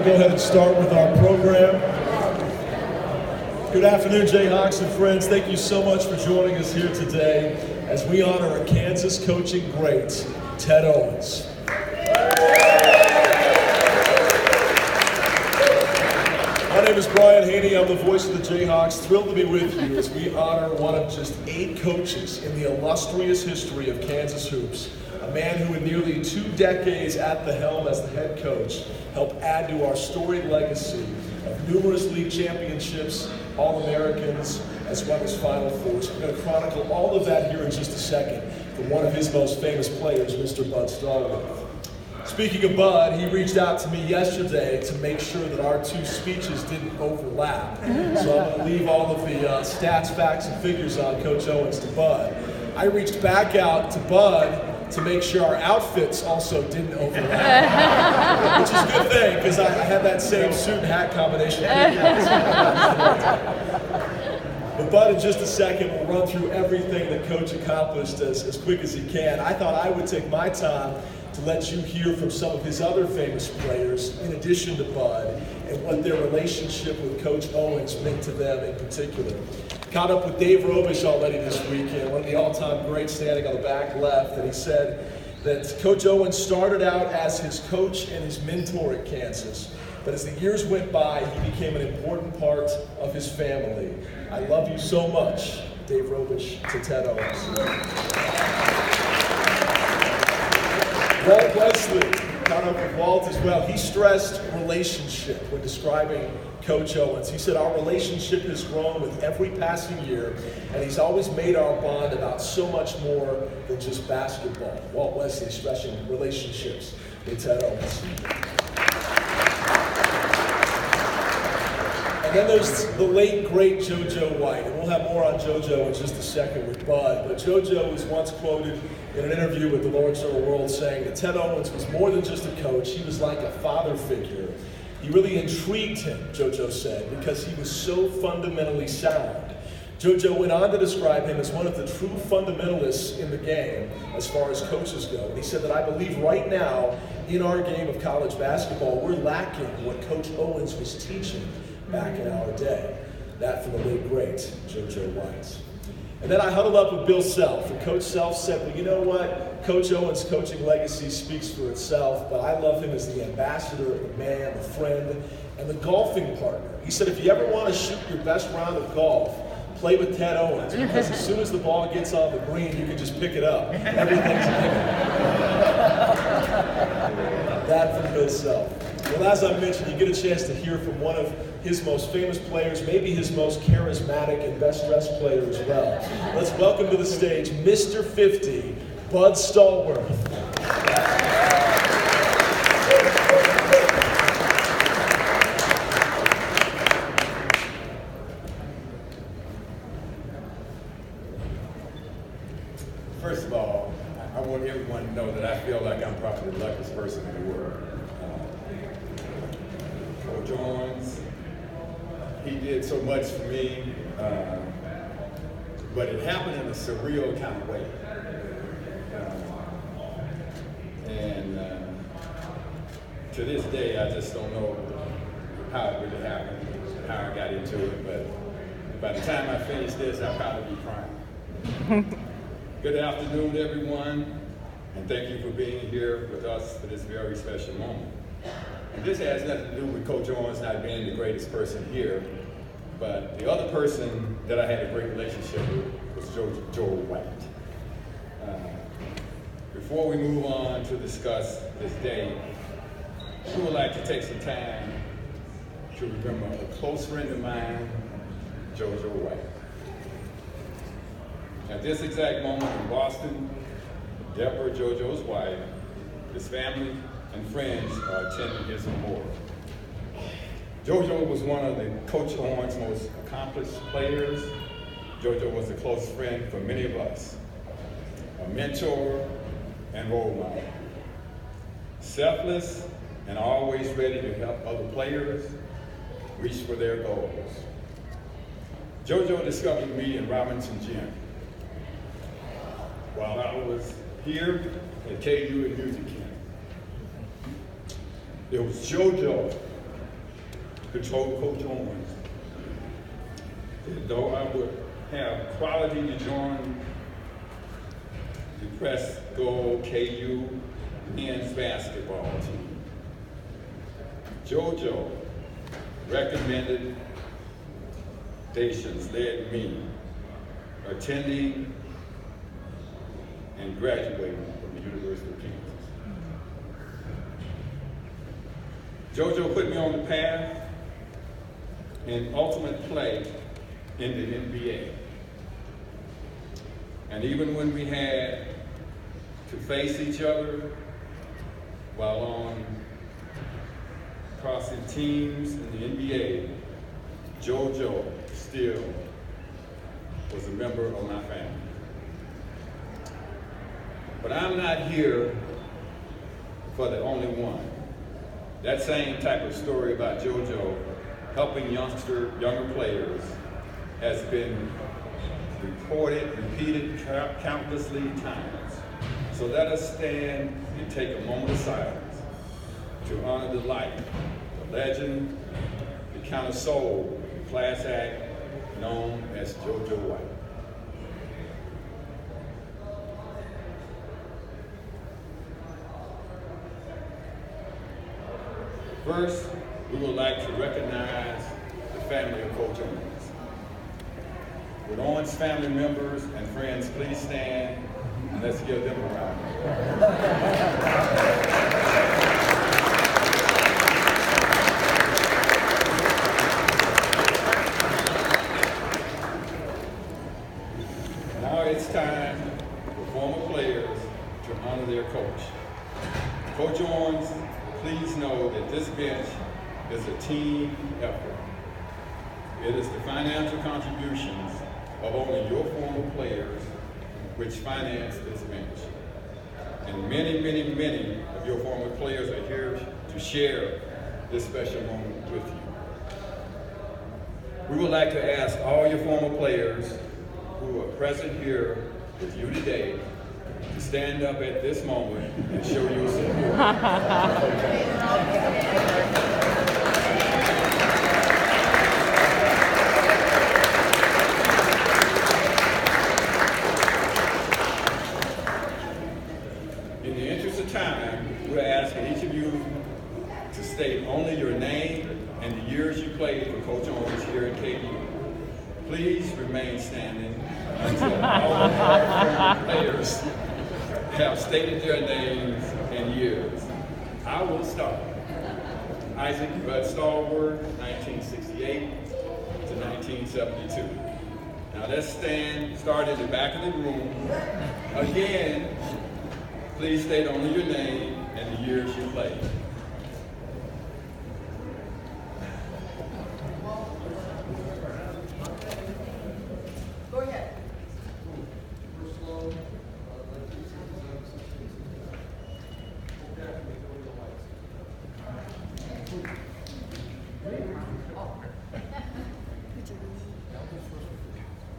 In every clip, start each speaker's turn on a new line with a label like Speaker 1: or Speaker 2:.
Speaker 1: to go ahead and start with our program. Good afternoon, Jayhawks and friends. Thank you so much for joining us here today as we honor a Kansas coaching great, Ted Owens. My name is Brian Hanni. I'm the voice of the Jayhawks. Thrilled to be with you as we honor one of just 8 coaches in the illustrious history of Kansas hoops. A man who in nearly 2 decades at the helm as the head coach helped add to our storied legacy of numerous league championships, All-Americans, as well as Final Fours. We're going to chronicle all of that here in just a second from one of his most famous players, Mr. Bud Stallworth. Speaking of Bud, he reached out to me yesterday to make sure that our 2 speeches didn't overlap. So I'm going to leave all of the stats, facts, and figures on Coach Owens to Bud. I reached back out to Bud to make sure our outfits also didn't overlap, which is a good thing because I had that same suit and hat combination. But Bud, in just a second, will run through everything that Coach accomplished as quick as he can. I thought I would take my time to let you hear from some of his other famous players, in addition to Bud, and what their relationship with Coach Owens meant to them in particular. Caught up with Dave Robish already this weekend, one of the all-time greats standing on the back left, and he said that Coach Owens started out as his coach and his mentor at Kansas, but as the years went by, he became an important part of his family. I love you so much, Dave Robish to Ted Owens. Walt Wesley, caught up with Walt as well. He stressed relationship when describing Coach Owens. He said, our relationship has grown with every passing year, and he's always made our bond about so much more than just basketball. Walt Wesley stressing relationships with Ted Owens. And then there's the late, great JoJo White, and we'll have more on JoJo in just a second with Bud. But JoJo was once quoted in an interview with the Lawrence World saying that Ted Owens was more than just a coach. He was like a father figure. He really intrigued him, JoJo said, because he was so fundamentally sound. JoJo went on to describe him as one of the true fundamentalists in the game as far as coaches go. And he said that I believe right now in our game of college basketball, we're lacking what Coach Owens was teaching back in our day. That from the late, great JoJo White. And then I huddled up with Bill Self, and Coach Self said, well, you know what? Coach Owens' coaching legacy speaks for itself, but I love him as the ambassador, the man, the friend, and the golfing partner. He said, if you ever want to shoot your best round of golf, play with Ted Owens, because as soon as the ball gets on the green, you can just pick it up. Everything's given. That from Bill Self. Well, as I mentioned, you get a chance to hear from one of his most famous players, maybe his most charismatic and best-dressed player as well. Let's welcome to the stage Mr. 50, Bud Stallworth.
Speaker 2: First of all, I want everyone to know that I feel like I'm probably the luckiest person in the world. Coach Owens, he did so much for me, but it happened in a surreal kind of way. To this day, I just don't know how it really happened, how I got into it, but by the time I finish this, I'll probably be crying. Good afternoon, everyone, and thank you for being here with us for this very special moment. And this has nothing to do with Coach Owens not being the greatest person here, but the other person that I had a great relationship with was JoJo White. Before we move on to discuss this day, we would like to take some time to remember a close friend of mine, JoJo White. At this exact moment in Boston, Deborah, JoJo's wife, his family, and friends are attending his memorial. JoJo was one of the Coach Owens' most accomplished players. JoJo was a close friend for many of us, a mentor and role model. Selfless and always ready to help other players reach for their goals. JoJo discovered me in Robinson Gym while I was here at KU in music camp. It was JoJo who told Coach Owens that though I would have quality to join the press gold KU men's basketball team, JoJo recommendations led me attending and graduating from the University of Kansas. JoJo put me on the path in ultimate play in the NBA. And even when we had to face each other while on crossing teams in the NBA, JoJo still was a member of my family. But I'm not here for the only one. That same type of story about JoJo helping younger players has been repeated countlessly times. So let us stand and take a moment of silence to honor the life, the legend, the kind of soul, the class act known as JoJo White. First, we would like to recognize the family of Coach Owens. Would Owens family members and friends please stand and let's give them a round. Now it's time for former players to honor their coach. Coach Owens, please know that this bench is a team effort. It is the financial contributions of only your former players which finance this bench. And many, many, many of your former players are here to share this special moment with you. We would like to ask all your former players who are present here with you today to stand up at this moment and show your support. In the interest of time, we're asking each of you to state only your name and the years you played for Coach Owens here at KU. Please remain standing until all of our former players have stated their names and years. I will start. Isaac Bud Stallworth, 1968 to 1972. Now let's start in the back of the room. Again, please state only your name and the years you played.
Speaker 3: Go ahead.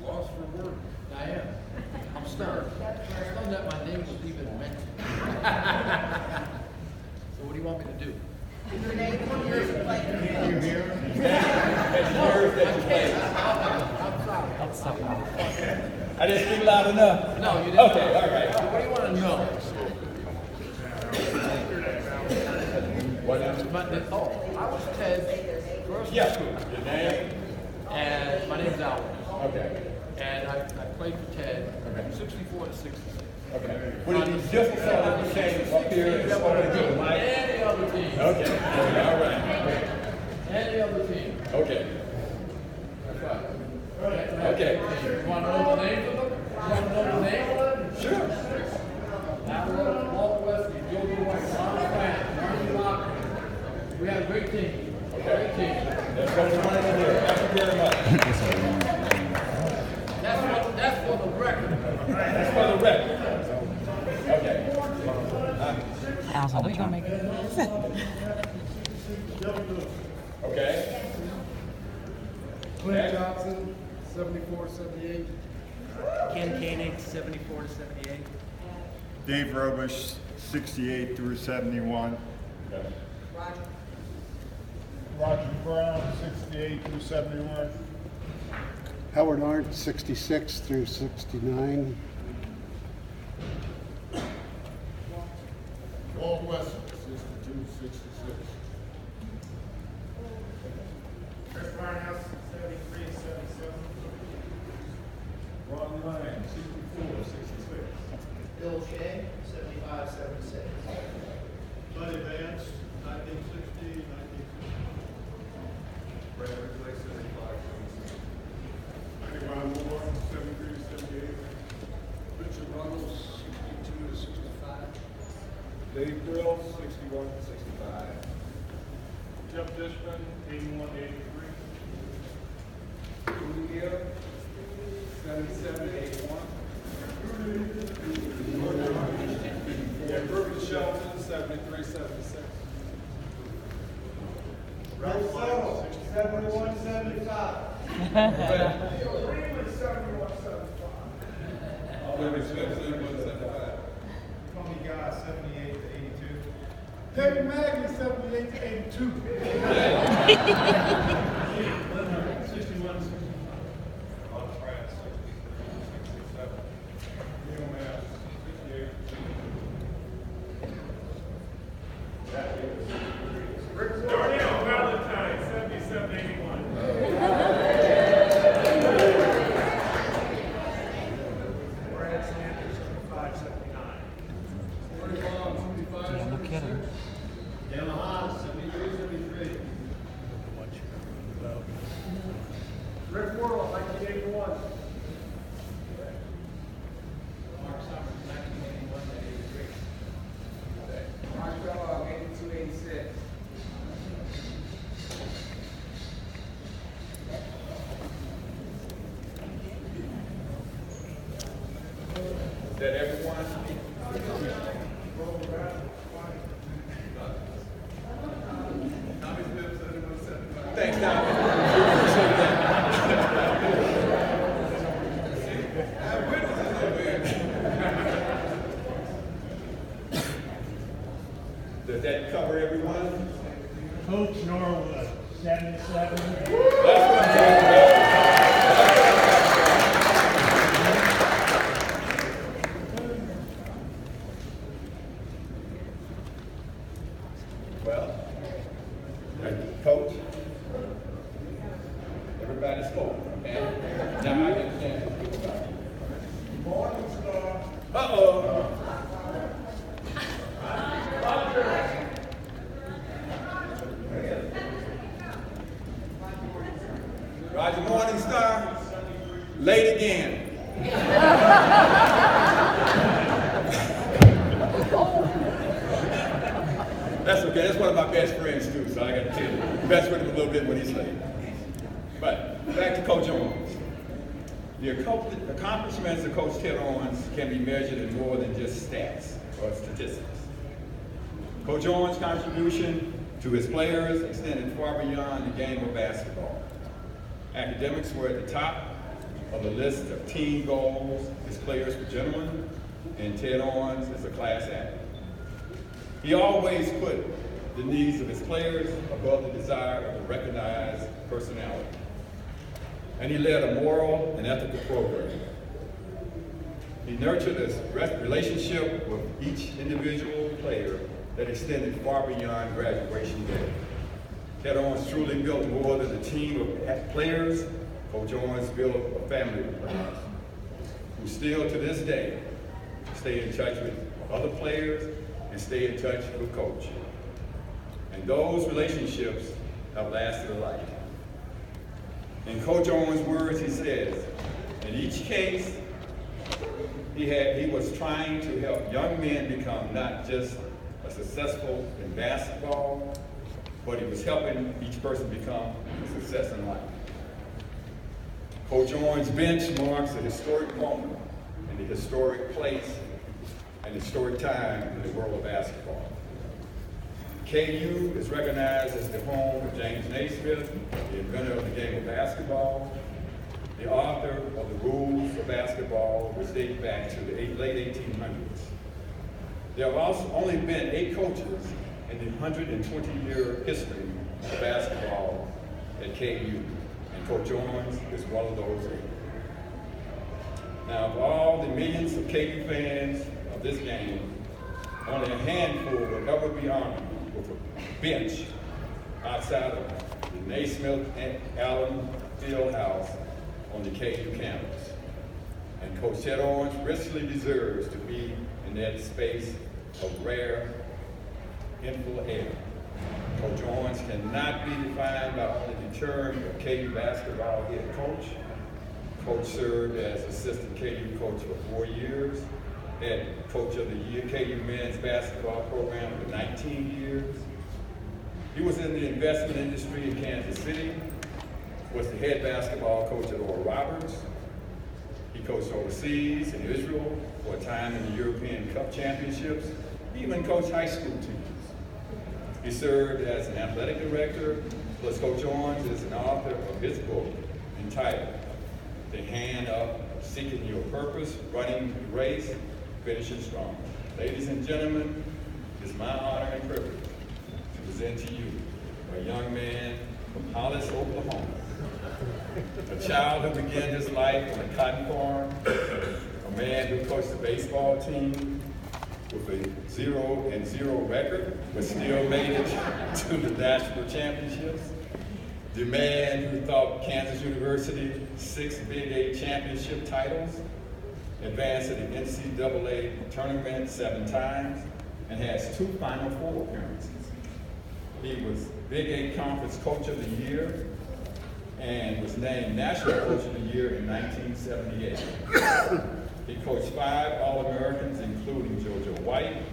Speaker 4: Lost for words. I am. I'm stunned. I'm stunned that my name was even mentioned. So what do you want me to do?
Speaker 3: Your name and years you played.
Speaker 4: Can you hear?
Speaker 3: I'm sorry.
Speaker 2: I didn't speak loud enough.
Speaker 4: No, you didn't.
Speaker 2: Okay, all right.
Speaker 4: What do you want to know?
Speaker 2: What else?
Speaker 4: I was Ted's first
Speaker 2: Yeah,
Speaker 4: recruit.
Speaker 2: your name.
Speaker 4: And my name's Owens.
Speaker 2: Okay.
Speaker 4: And I played for Ted from 64 to 66.
Speaker 2: Okay. Would it be difficult if you came up here and spoke to the mic?
Speaker 4: Any other team.
Speaker 2: Okay. All right.
Speaker 4: Any other team.
Speaker 2: Okay.
Speaker 4: That's right.
Speaker 2: Okay.
Speaker 4: You want to know the names of them? You want to know the name of them?
Speaker 2: Sure.
Speaker 4: Alan, Walt Wesley, JoJo White, Ron Grant, Marty Locker. We had a great team. Great team.
Speaker 2: That's what we wanted to hear. Thank you very much.
Speaker 4: That's for the record.
Speaker 2: That's for the record. Okay.
Speaker 5: Are we gonna make it?
Speaker 2: Okay.
Speaker 6: Clint Johnson, 74-78.
Speaker 7: Ken Koenig, 74 to 78.
Speaker 6: Dave Robish, 68 through 71.
Speaker 2: Okay.
Speaker 3: Roger.
Speaker 6: Roger Brown, 68 through 71.
Speaker 8: Howard Arndt, 66 through 69.
Speaker 6: Walt Wesson, 62, 66.
Speaker 4: Chris Barnhouse, 73, 77.
Speaker 6: Ron Lang, 64, 66.
Speaker 3: Bill Shea, 75, 76.
Speaker 6: Buddy Vance, 1960, 1960. Brad Ridley, 75, 76. Ron Moore, 73, 78. Richard Ruggles, 62 to 65. Dave Brill, 61 to 65. Jeff Dishman, 81 to 83. Rudy Gill, 77 to 81. Yeah, Rupert Shelton, 73, 76. Ralph Soto, 71, 75. Freeman, 71, 75. Larry Smith, 71, 75. Tony Guy, 78 to 82. David Maggie, 78 to 82. 61, 65. Ron Pratt, 67. Neil Mass, 58. Darnell Valentine, 77, 81. Brad Sanders, 75, 79. Corey Long, 75,
Speaker 5: Yeah, no kidding.
Speaker 6: Yamaha, 73, 73. Rick Worrell, 1981.
Speaker 4: Mark Summers, 1981 to 83. Mark Kellogg, 82, 86.
Speaker 2: Is that everyone? Thanks, Tommy. Does that cover everyone?
Speaker 6: Coach Norwood, 77.
Speaker 2: That's what I'm talking about. Well, thank you, Coach. Everybody spoke, okay? Now I understand what people about you.
Speaker 6: Morning Star.
Speaker 2: Uh-oh. Roger Morningstar, late again. That's okay, that's one of my best friends too, so I gotta tell you, mess with him a little bit when he's late. But back to Coach Owens. The accomplishments of Coach Ted Owens can be measured in more than just stats or statistics. Coach Owens' contribution to his players extended far beyond the game of basketball. Academics were at the top of the list of team goals. His players were gentlemen, and Ted Owens is a class act. He always put the needs of his players above the desire of the recognized personality. And he led a moral and ethical program. He nurtured a relationship with each individual player that extended far beyond graduation day. Ted Owens truly built more than a team of players. Coach Owens built a family of players who still to this day stay in touch with other players and stay in touch with Coach. And those relationships have lasted a lifetime. In Coach Owens' words, he says, in each case, he was trying to help young men become not just a successful in basketball, but he was helping each person become a success in life. Coach Owens Bench marks a historic moment and a historic place and historic time in the world of basketball. KU is recognized as the home of James Naismith, the inventor of the game of basketball, the author of the rules of basketball, which date back to the late 1800s. There have also only been 8 coaches in the 120-year history basketball at KU, and Coach Owens is one of those 8. Now, of all the millions of KU fans of this game, only a handful will ever be honored with a bench outside of the Naismith and Allen Fieldhouse on the KU campus. And Coach Ted Owens richly deserves to be in that space of rare, influential air. Coach Owens cannot be defined by only the term of KU basketball head coach. Coach served as assistant KU coach for 4 years, had coach of the year KU men's basketball program for 19 years. He was in the investment industry in Kansas City, was the head basketball coach at Oral Roberts. He coached overseas in Israel for a time in the European Cup Championships. He even coached high school teams. He served as an athletic director, plus Coach Owens is an author of his book entitled The Hand Up, Seeking Your Purpose, Running the Race, Finishing Strong. Ladies and gentlemen, it's my honor and privilege to present to you a young man from Hollis, Oklahoma, a child who began his life on a cotton farm, a man who coached the baseball team with a 0-0 record, but still made it to the national championships. The man who taught Kansas University 6 Big 8 championship titles, advanced to the NCAA tournament 7 times, and has 2 Final Four appearances. He was Big 8 Conference Coach of the Year and was named National Coach of the Year in 1978. He coached 5 All-Americans, including JoJo White,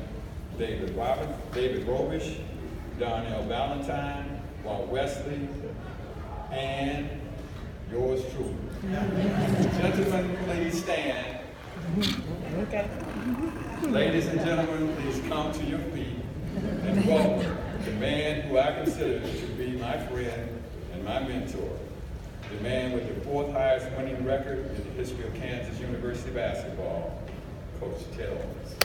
Speaker 2: David Robish, Darnell Valentine, Walt Wesley, and yours truly. Gentlemen, please stand.
Speaker 5: Okay.
Speaker 2: Ladies and gentlemen, please come to your feet and welcome the man who I consider to be my friend and my mentor, the man with the 4th highest winning record in the history of Kansas University basketball, Coach Ted Owens.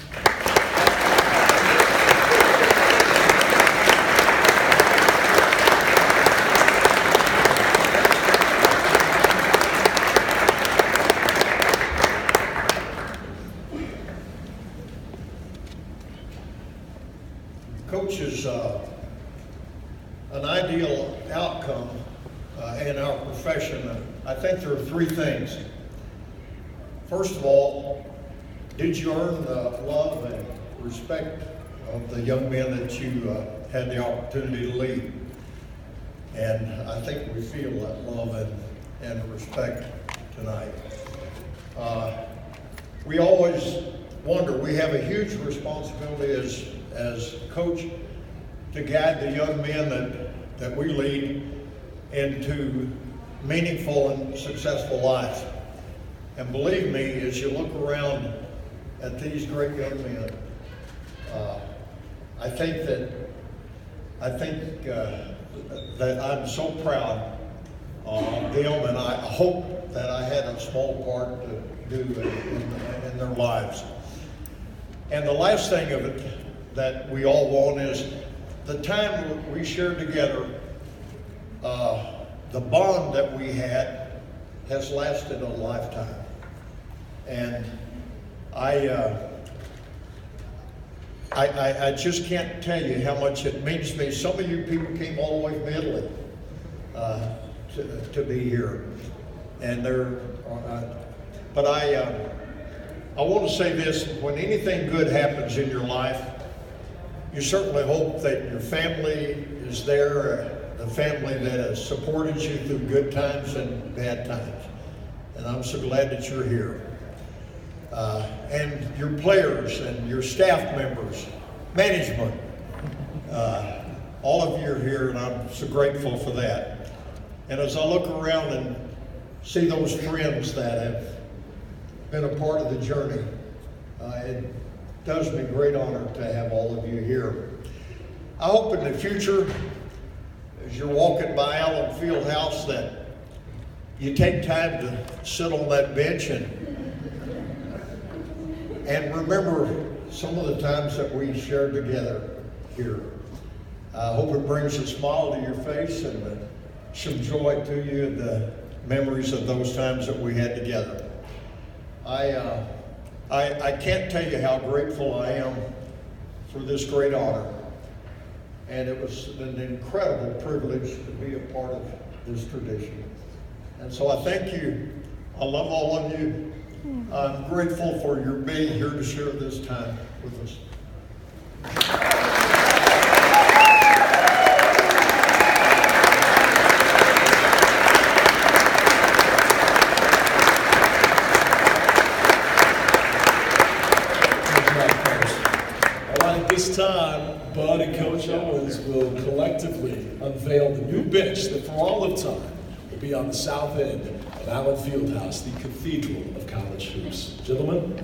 Speaker 9: Coach is an ideal outcome in our profession. I think there are 3 things. First of all, did you earn the love and respect of the young men that you had the opportunity to lead? And I think we feel that love and respect tonight. We always wonder, we have a huge responsibility as coach to guide the young men that we lead into meaningful and successful lives. And believe me, as you look around at these great young men, I think that I'm so proud of them, and I hope that I had a small part to do in their lives. And the last thing of it that we all want is the time we shared together. The bond that we had has lasted a lifetime. And I just can't tell you how much it means to me. Some of you people came all the way from Italy to be here. And but I want to say this: when anything good happens in your life, you certainly hope that your family is there, the family that has supported you through good times and bad times. And I'm so glad that you're here. And your players and your staff members, management, all of you are here, and I'm so grateful for that. And as I look around and see those friends that have been a part of the journey, it does me great honor to have all of you here. I hope in the future, as you're walking by Allen Fieldhouse, that you take time to sit on that bench and remember some of the times that we shared together here. I hope it brings a smile to your face and some joy to you and the memories of those times that we had together. I can't tell you how grateful I am for this great honor. And it was an incredible privilege to be a part of this tradition. And so I thank you. I love all of you. I'm grateful for your being here to share this time with us.
Speaker 1: This time, Bud and Coach Owens will collectively unveil the new bench that for all of time will be on the south end of Allen Fieldhouse, the cathedral of college hoops. Gentlemen.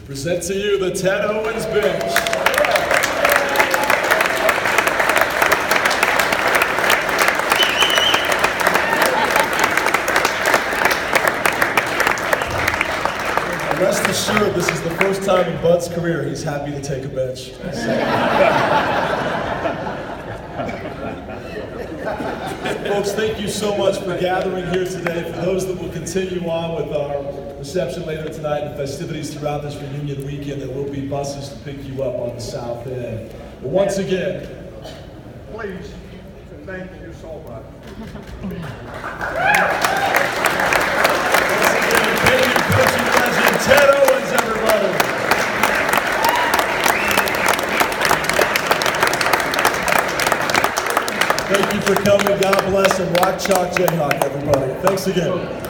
Speaker 1: Present to you the Ted Owens Bench. Rest assured, this is the first time in Bud's career he's happy to take a bench. Folks, thank you so much for gathering here today. For those that will continue on with our reception later tonight and festivities throughout this reunion weekend, there will be buses to pick you up on the south end. But once again,
Speaker 6: Please, thank you so much.
Speaker 1: thank you, coaching legend Ted Owens, everybody. Thank you for coming. God bless and rock chalk Jayhawk, everybody. Thanks again.